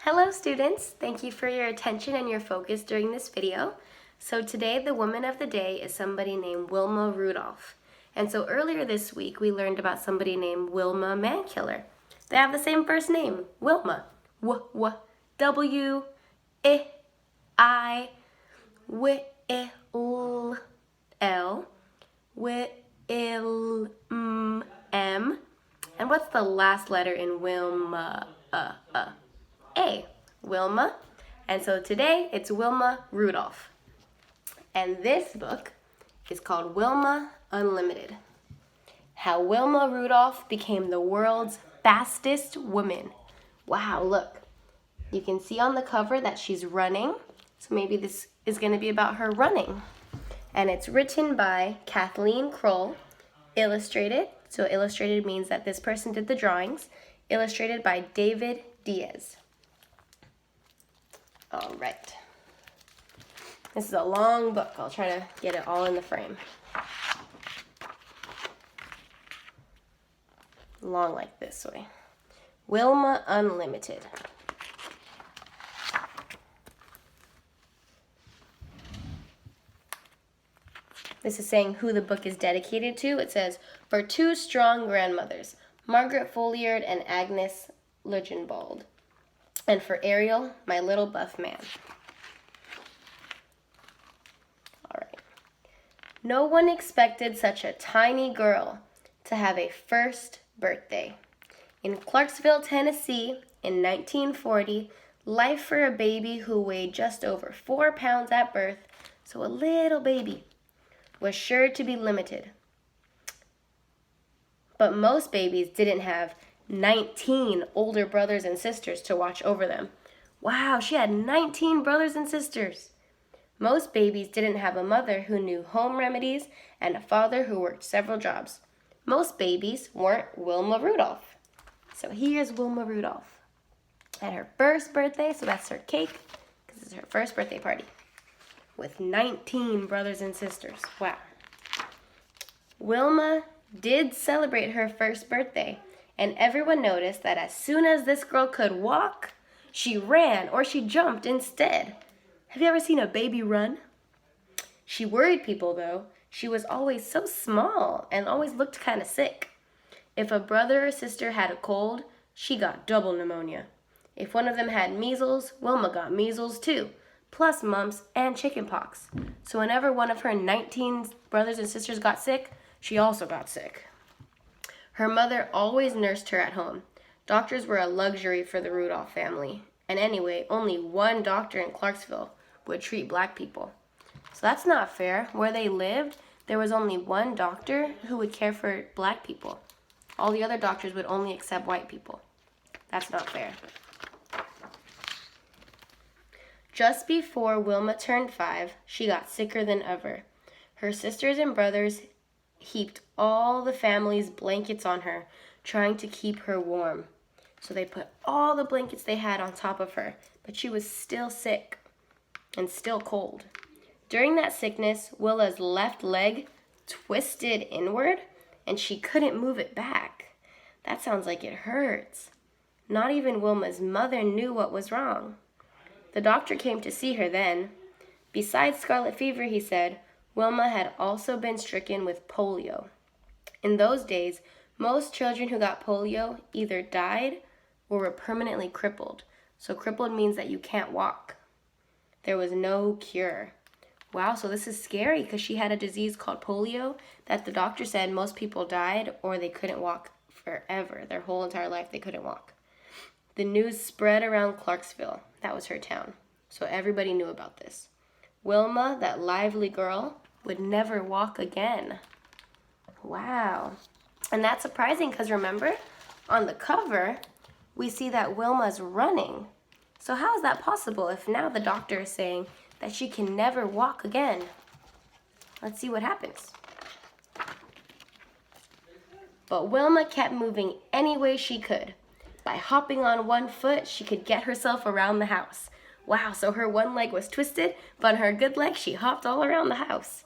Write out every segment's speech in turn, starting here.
Hello students, thank you for your attention and your focus during this video. So today the woman of the day is somebody named Wilma Rudolph. And so earlier this week we learned about somebody named Wilma Mankiller. They have the same first name, Wilma. W-I-L-L-W-I-L-M. And what's the last letter in Wilma? A. Wilma. And so today it's Wilma Rudolph. And this book is called Wilma Unlimited. How Wilma Rudolph became the world's fastest woman. Wow, look. You can see on the cover that she's running. So maybe this is going to be about her running. And it's written by Kathleen Kroll, illustrated. So illustrated means that this person did the drawings. Illustrated by David Diaz. All right. This is a long book. I'll try to get it all in the frame. Long like this way. Wilma Unlimited. This is saying who the book is dedicated to. It says, for two strong grandmothers, Margaret Folliard and Agnes Luginbald. And for Ariel, my little buff man. All right. No one expected such a tiny girl to have a first birthday. In Clarksville, Tennessee, in 1940, life for a baby who weighed just over 4 pounds at birth, so a little baby, was sure to be limited. But most babies didn't have 19 older brothers and sisters to watch over them. Wow, she had 19 brothers and sisters. Most babies didn't have a mother who knew home remedies and a father who worked several jobs. Most babies weren't Wilma Rudolph. So here's Wilma Rudolph at her first birthday, so that's her cake, because it's her first birthday party, with 19 brothers and sisters. Wow. Wilma did celebrate her first birthday, and everyone noticed that as soon as this girl could walk, she ran or she jumped instead. Have you ever seen a baby run? She worried people though. She was always so small and always looked kind of sick. If a brother or sister had a cold, she got double pneumonia. If one of them had measles, Wilma got measles too, plus mumps and chickenpox. So whenever one of her 19 brothers and sisters got sick, she also got sick. Her mother always nursed her at home. Doctors were a luxury for the Rudolph family. And anyway, only one doctor in Clarksville would treat black people. So that's not fair. Where they lived, there was only one doctor who would care for black people. All the other doctors would only accept white people. That's not fair. Just before Wilma turned 5, she got sicker than ever. Her sisters and brothers heaped all the family's blankets on her, trying to keep her warm. So they put all the blankets they had on top of her, but she was still sick and still cold. During that sickness, Willa's left leg twisted inward, and she couldn't move it back. That sounds like it hurts. Not even Wilma's mother knew what was wrong. The doctor came to see her then. Besides scarlet fever, he said, Wilma had also been stricken with polio. In those days, most children who got polio either died or were permanently crippled. So crippled means that you can't walk. There was no cure. Wow, so this is scary because she had a disease called polio that the doctor said most people died or they couldn't walk forever. Their whole entire life they couldn't walk. The news spread around Clarksville. That was her town. So everybody knew about this. Wilma, that lively girl, would never walk again. Wow. And that's surprising because remember, on the cover, we see that Wilma's running. So how is that possible if now the doctor is saying that she can never walk again? Let's see what happens. But Wilma kept moving any way she could. By hopping on one foot, she could get herself around the house. Wow, so her one leg was twisted, but on her good leg, she hopped all around the house.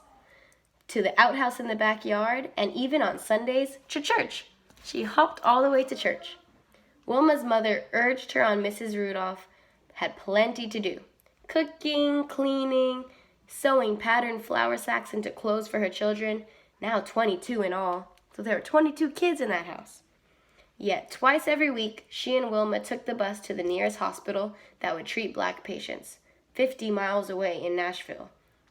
To the outhouse in the backyard, and even on Sundays, to church. She hopped all the way to church. Wilma's mother urged her on Mrs. Rudolph had plenty to do. Cooking, cleaning, sewing patterned flour sacks into clothes for her children, now 22 in all. So there were 22 kids in that house. Yet twice every week, she and Wilma took the bus to the nearest hospital that would treat black patients, 50 miles away in Nashville.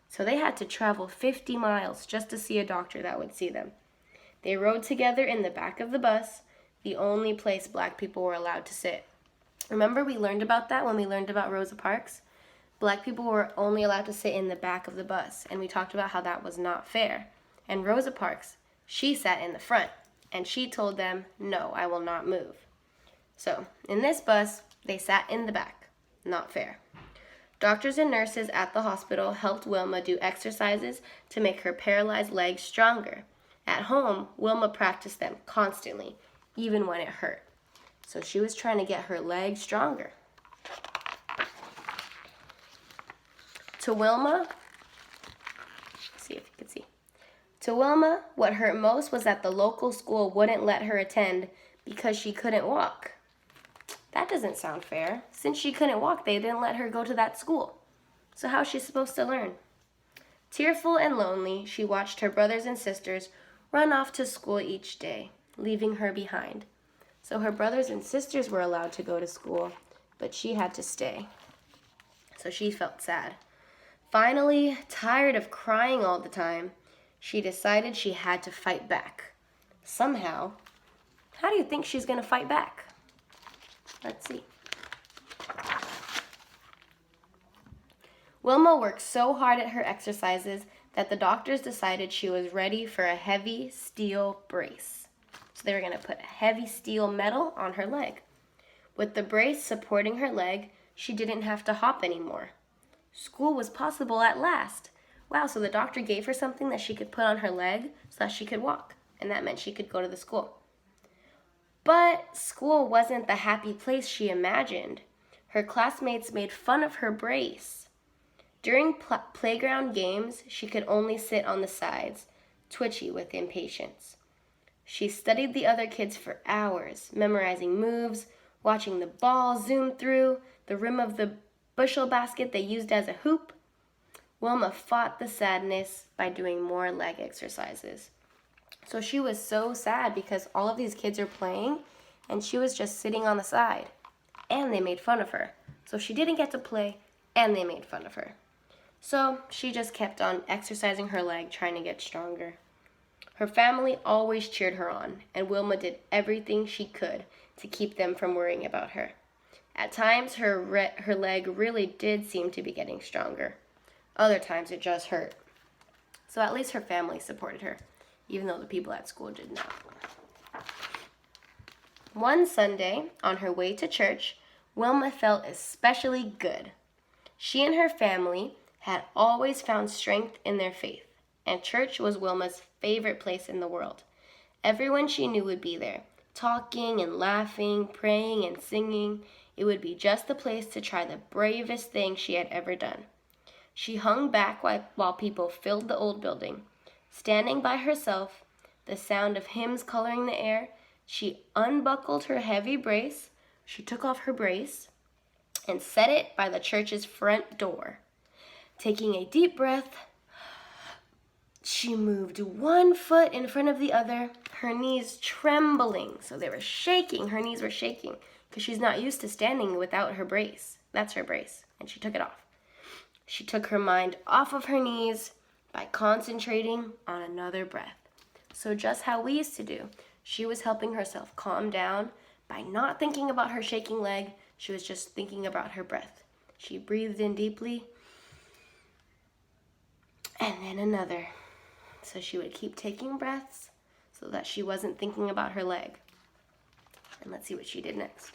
So they had to travel 50 miles just to see a doctor that would see them. They rode together in the back of the bus, the only place black people were allowed to sit. Remember we learned about that when we learned about Rosa Parks? Black people were only allowed to sit in the back of the bus, and we talked about how that was not fair. And Rosa Parks, she sat in the front, and she told them, no, I will not move. So, in this bus, they sat in the back. Not fair. Doctors and nurses at the hospital helped Wilma do exercises to make her paralyzed legs stronger. At home, Wilma practiced them constantly, even when it hurt. So she was trying to get her legs stronger. To Wilma, see if you can see. To Wilma, what hurt most was that the local school wouldn't let her attend because she couldn't walk. That doesn't sound fair. Since she couldn't walk, they didn't let her go to that school. So how's she supposed to learn? Tearful and lonely, she watched her brothers and sisters run off to school each day, leaving her behind. So her brothers and sisters were allowed to go to school, but she had to stay. So she felt sad. Finally, tired of crying all the time, she decided she had to fight back. Somehow. How do you think she's going to fight back? Let's see. Wilma worked so hard at her exercises that the doctors decided she was ready for a heavy steel brace. So they were going to put a heavy steel metal on her leg. With the brace supporting her leg, she didn't have to hop anymore. School was possible at last. Wow, so the doctor gave her something that she could put on her leg so that she could walk, and that meant she could go to the school. But school wasn't the happy place she imagined. Her classmates made fun of her brace. During playground games, she could only sit on the sides, twitchy with impatience. She studied the other kids for hours, memorizing moves, watching the ball zoom through the rim of the bushel basket they used as a hoop. Wilma fought the sadness by doing more leg exercises. So she was so sad because all of these kids are playing and she was just sitting on the side. And they made fun of her. So she didn't get to play and they made fun of her. So she just kept on exercising her leg, trying to get stronger. Her family always cheered her on, and Wilma did everything she could to keep them from worrying about her. At times, her leg really did seem to be getting stronger. Other times, it just hurt. So at least her family supported her, even though the people at school did not. One Sunday, on her way to church, Wilma felt especially good. She and her family had always found strength in their faith, and church was Wilma's favorite place in the world. Everyone she knew would be there, talking and laughing, praying and singing. It would be just the place to try the bravest thing she had ever done. She hung back while people filled the old building. Standing by herself, the sound of hymns coloring the air, she unbuckled her heavy brace, she took off her brace, and set it by the church's front door. Taking a deep breath, she moved one foot in front of the other, her knees trembling. So they were shaking, her knees were shaking, because she's not used to standing without her brace. That's her brace, and she took it off. She took her mind off of her knees by concentrating on another breath. So just how we used to do, she was helping herself calm down by not thinking about her shaking leg. She was just thinking about her breath. She breathed in deeply, and then another. So she would keep taking breaths so that she wasn't thinking about her leg. And let's see what she did next.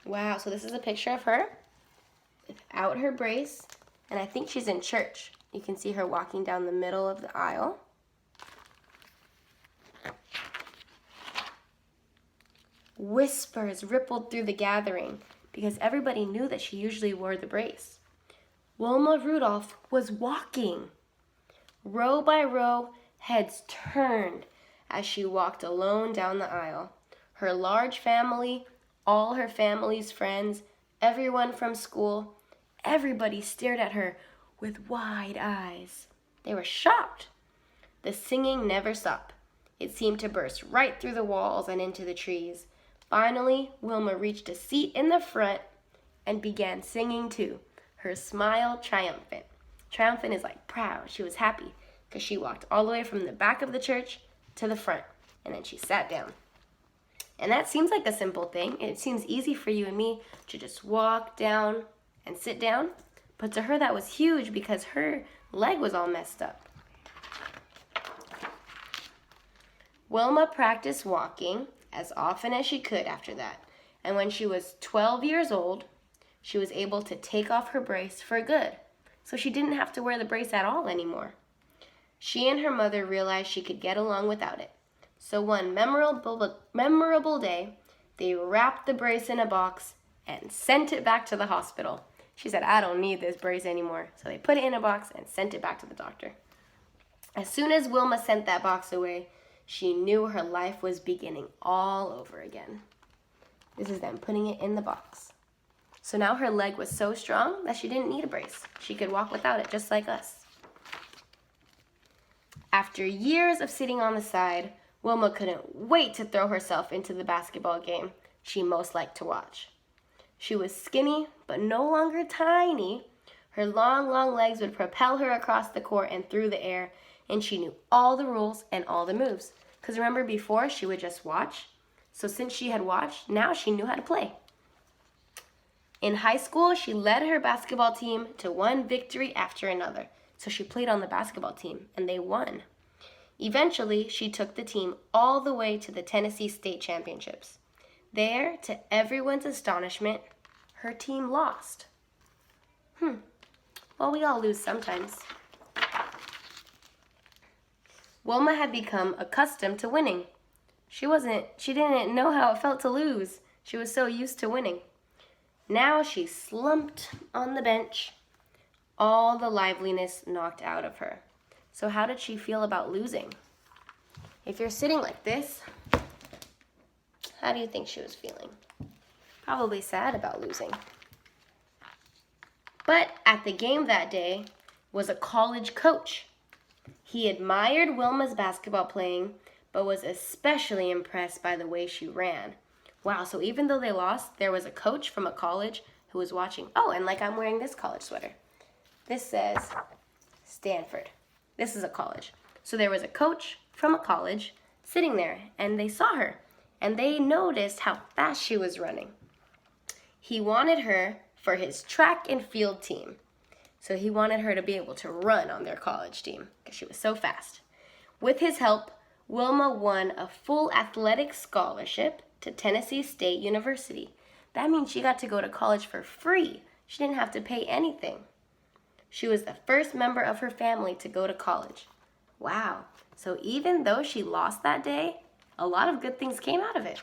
Wow, so this is a picture of her without her brace, and I think she's in church. You can see her walking down the middle of the aisle. Whispers rippled through the gathering because everybody knew that she usually wore the brace. Wilma Rudolph was walking. Row by row, heads turned as she walked alone down the aisle. Her large family All her family's friends, everyone from school, everybody stared at her with wide eyes. They were shocked. The singing never stopped. It seemed to burst right through the walls and into the trees. Finally, Wilma reached a seat in the front and began singing too, her smile triumphant. Triumphant is like proud. She was happy because she walked all the way from the back of the church to the front, and then she sat down. And that seems like a simple thing. It seems easy for you and me to just walk down and sit down, but to her that was huge because her leg was all messed up. Wilma practiced walking as often as she could after that, and when she was 12 years old, she was able to take off her brace for good, so she didn't have to wear the brace at all anymore. She and her mother realized she could get along without it, so one memorable day, they wrapped the brace in a box and sent it back to the hospital. She said, "I don't need this brace anymore," so they put it in a box and sent it back to the doctor. As soon as Wilma sent that box away, she knew her life was beginning all over again. This is them putting it in the box. So now her leg was so strong that she didn't need a brace. She could walk without it, just like us. After years of sitting on the side, Wilma couldn't wait to throw herself into the basketball game she most liked to watch. She was skinny, but no longer tiny. Her long legs would propel her across the court and through the air, and she knew all the rules and all the moves. Because remember before, she would just watch. So since she had watched, now she knew how to play. In high school, she led her basketball team to one victory after another. So she played on the basketball team, and they won. Eventually, she took the team all the way to the Tennessee State Championships. There, to everyone's astonishment, her team lost. Well, we all lose sometimes. Wilma had become accustomed to winning. She didn't know how it felt to lose. She was so used to winning. Now she slumped on the bench, all the liveliness knocked out of her. So how did she feel about losing? If you're sitting like this, how do you think she was feeling? Probably sad about losing. But at the game that day was a college coach. He admired Wilma's basketball playing, but was especially impressed by the way she ran. Wow, so even though they lost, there was a coach from a college who was watching. Oh, and like I'm wearing this college sweater. This says Stanford. This is a college. So there was a coach from a college sitting there, and they saw her, and they noticed how fast she was running. He wanted her for his track and field team. So he wanted her to be able to run on their college team because she was so fast. With his help, Wilma won a full athletic scholarship to Tennessee State University. That means she got to go to college for free. She didn't have to pay anything. She was the first member of her family to go to college. Wow. So even though she lost that day, a lot of good things came out of it.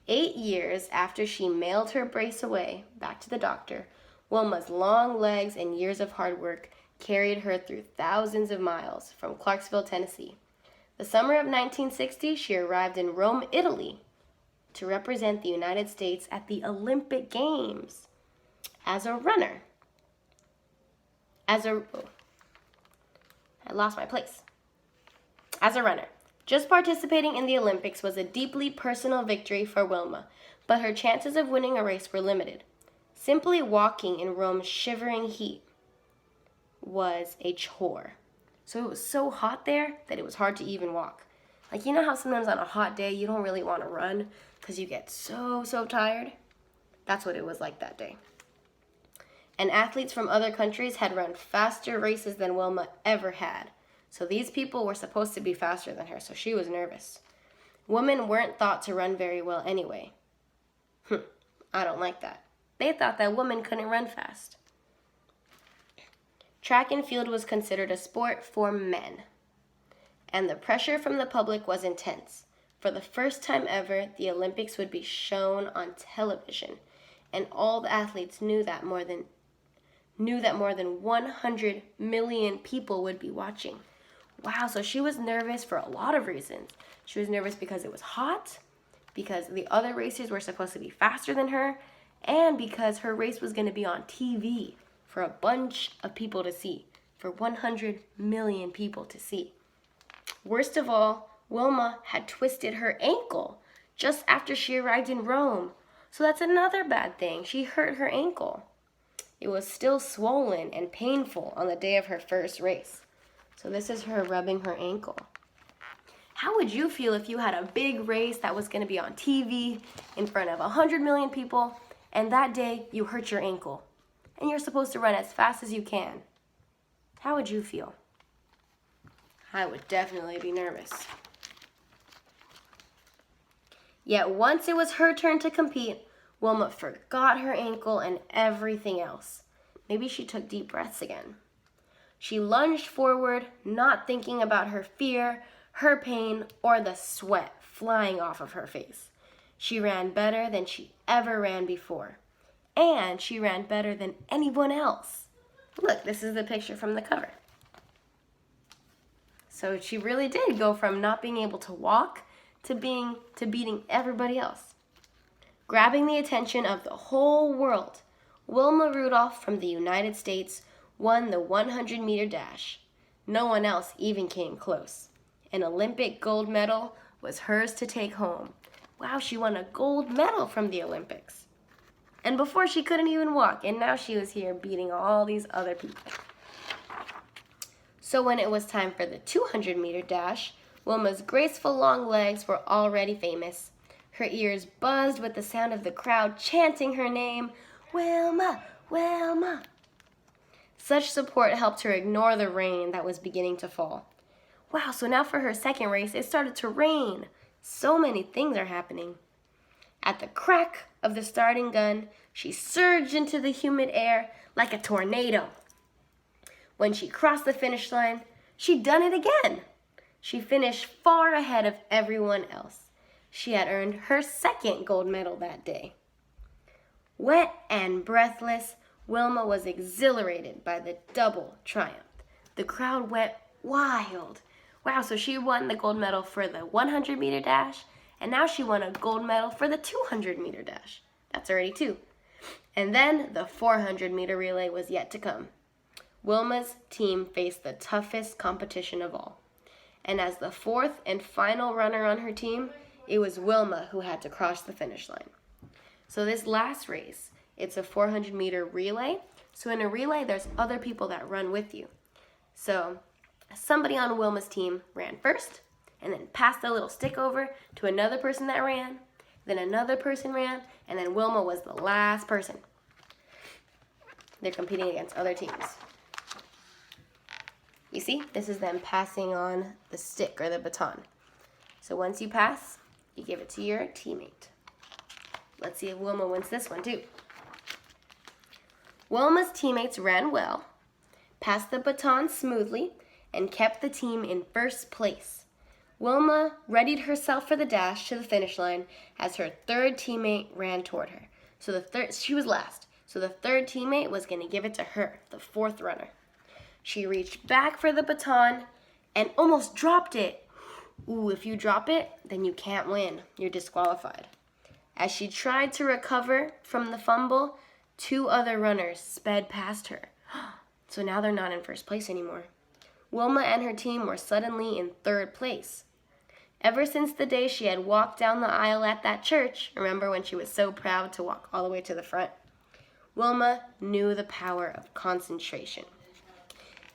8 years after she mailed her brace away back to the doctor, Wilma's long legs and years of hard work carried her through thousands of miles from Clarksville, Tennessee. The summer of 1960, she arrived in Rome, Italy, to represent the United States at the Olympic Games as a runner. As a runner. Just participating in the Olympics was a deeply personal victory for Wilma, but her chances of winning a race were limited. Simply walking in Rome's shivering heat was a chore. So it was so hot there that it was hard to even walk. Like, you know how sometimes on a hot day you don't really want to run because you get so tired? That's what it was like that day. And athletes from other countries had run faster races than Wilma ever had. So these people were supposed to be faster than her, so she was nervous. Women weren't thought to run very well anyway. I don't like that. They thought that women couldn't run fast. Track and field was considered a sport for men, and the pressure from the public was intense. For the first time ever, the Olympics would be shown on television, and all the athletes knew that more than 100 million people would be watching. Wow, so she was nervous for a lot of reasons. She was nervous because it was hot, because the other racers were supposed to be faster than her, and because her race was going to be on TV for a bunch of people to see, for 100 million people to see. Worst of all, Wilma had twisted her ankle just after she arrived in Rome. So that's another bad thing. She hurt her ankle. It was still swollen and painful on the day of her first race. So this is her rubbing her ankle. How would you feel if you had a big race that was going to be on TV in front of 100 million people, and that day you hurt your ankle, and you're supposed to run as fast as you can? How would you feel? I would definitely be nervous. Yet once it was her turn to compete, Wilma forgot her ankle and everything else. Maybe she took deep breaths again. She lunged forward, not thinking about her fear, her pain, or the sweat flying off of her face. She ran better than she ever ran before. And she ran better than anyone else. Look, this is the picture from the cover. So she really did go from not being able to walk to beating everybody else. Grabbing the attention of the whole world, Wilma Rudolph from the United States won the 100-meter dash. No one else even came close. An Olympic gold medal was hers to take home. Wow, she won a gold medal from the Olympics. And before she couldn't even walk, and now she was here beating all these other people. So when it was time for the 200-meter dash, Wilma's graceful long legs were already famous. Her ears buzzed with the sound of the crowd chanting her name, Wilma, Wilma. Such support helped her ignore the rain that was beginning to fall. Wow, so now for her second race, it started to rain. So many things are happening. At the crack of the starting gun, she surged into the humid air like a tornado. When she crossed the finish line, she'd done it again. She finished far ahead of everyone else. She had earned her second gold medal that day. Wet and breathless, Wilma was exhilarated by the double triumph. The crowd went wild. Wow, so she won the gold medal for the 100-meter dash, and now she won a gold medal for the 200-meter dash. That's already two. And then the 400-meter relay was yet to come. Wilma's team faced the toughest competition of all. And as the fourth and final runner on her team, it was Wilma who had to cross the finish line. So this last race, it's a 400-meter relay. So in a relay, there's other people that run with you. So somebody on Wilma's team ran first, and then passed the little stick over to another person that ran, then another person ran, and then Wilma was the last person. They're competing against other teams. You see, this is them passing on the stick or the baton. So once you pass, you give it to your teammate. Let's see if Wilma wins this one too. Wilma's teammates ran well, passed the baton smoothly, and kept the team in first place. Wilma readied herself for the dash to the finish line as her third teammate ran toward her. She was last. So the third teammate was going to give it to her, the fourth runner. She reached back for the baton and almost dropped it. Ooh, if you drop it, then you can't win. You're disqualified. As she tried to recover from the fumble, two other runners sped past her. So now they're not in first place anymore. Wilma and her team were suddenly in third place. Ever since the day she had walked down the aisle at that church, remember when she was so proud to walk all the way to the front? Wilma knew the power of concentration.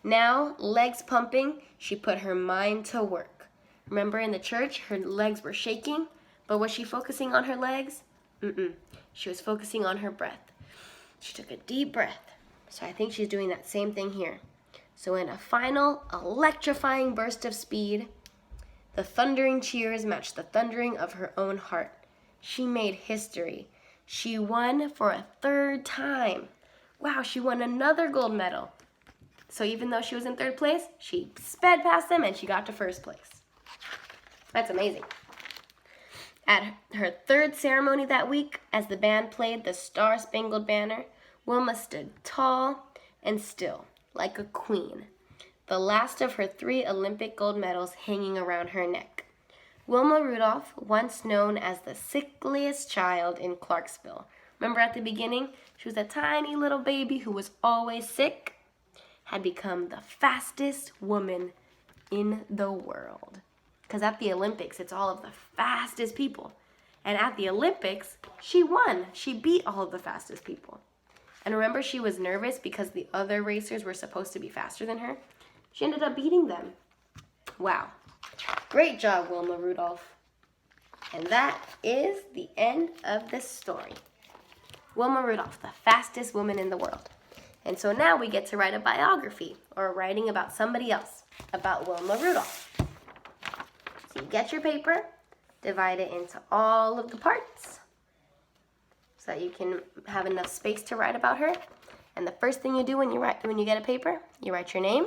Now, legs pumping, she put her mind to work. Remember in the church, her legs were shaking, but was she focusing on her legs? She was focusing on her breath. She took a deep breath. So I think she's doing that same thing here. So in a final, electrifying burst of speed, the thundering cheers matched the thundering of her own heart. She made history. She won for a third time. Wow, she won another gold medal. So even though she was in third place, she sped past them and she got to first place. That's amazing. At her third ceremony that week, as the band played the Star-Spangled Banner, Wilma stood tall and still, like a queen. the last of her 3 Olympic gold medals hanging around her neck. Wilma Rudolph, once known as the sickliest child in Clarksville. Remember at the beginning? She was a tiny little baby who was always sick, had become the fastest woman in the world. Because at the Olympics, it's all of the fastest people. And at the Olympics, she won. She beat all of the fastest people. And remember, she was nervous because the other racers were supposed to be faster than her? She ended up beating them. Wow. Great job, Wilma Rudolph. And that is the end of this story. Wilma Rudolph, the fastest woman in the world. And so now we get to write a biography, or writing about somebody else, about Wilma Rudolph. So you get your paper, divide it into all of the parts so that you can have enough space to write about her. And the first thing you do when you get a paper, you write your name.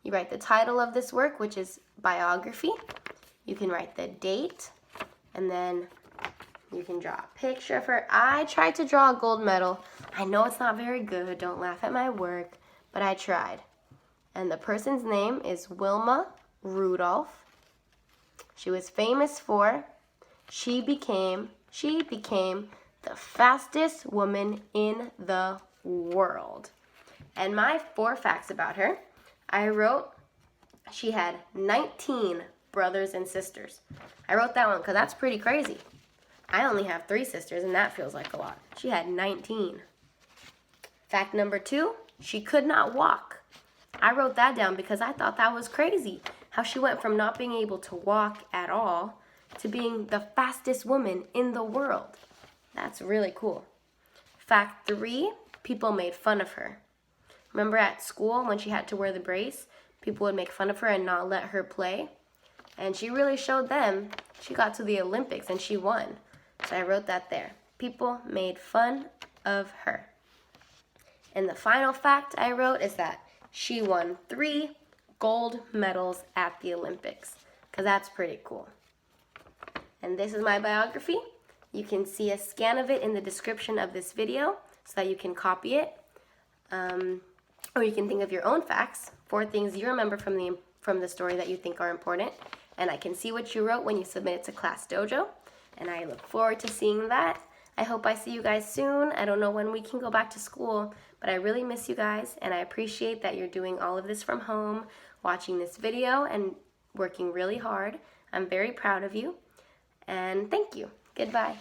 You write the title of this work, which is biography. You can write the date, and then you can draw a picture of her. I tried to draw a gold medal. I know it's not very good. Don't laugh at my work, but I tried. And the person's name is Wilma Rudolph. She was famous for, she became the fastest woman in the world. And my 4 facts about her, I wrote she had 19 brothers and sisters. I wrote that one because that's pretty crazy. I only have 3 sisters, and that feels like a lot. She had 19. Fact number 2, she could not walk. I wrote that down because I thought that was crazy, how she went from not being able to walk at all to being the fastest woman in the world. That's really cool. Fact 3, people made fun of her. Remember at school when she had to wear the brace, people would make fun of her and not let her play? And she really showed them. She got to the Olympics and she won. So I wrote that there. People made fun of her. And the final fact I wrote is that she won 3 gold medals at the Olympics, because that's pretty cool. And this is my biography. You can see a scan of it in the description of this video so that you can copy it. Or you can think of your own facts, 4 things you remember from the story that you think are important. And I can see what you wrote when you submit it to Class Dojo. And I look forward to seeing that. I hope I see you guys soon. I don't know when we can go back to school, but I really miss you guys, and I appreciate that you're doing all of this from home, watching this video, and working really hard. I'm very proud of you, and thank you. Goodbye.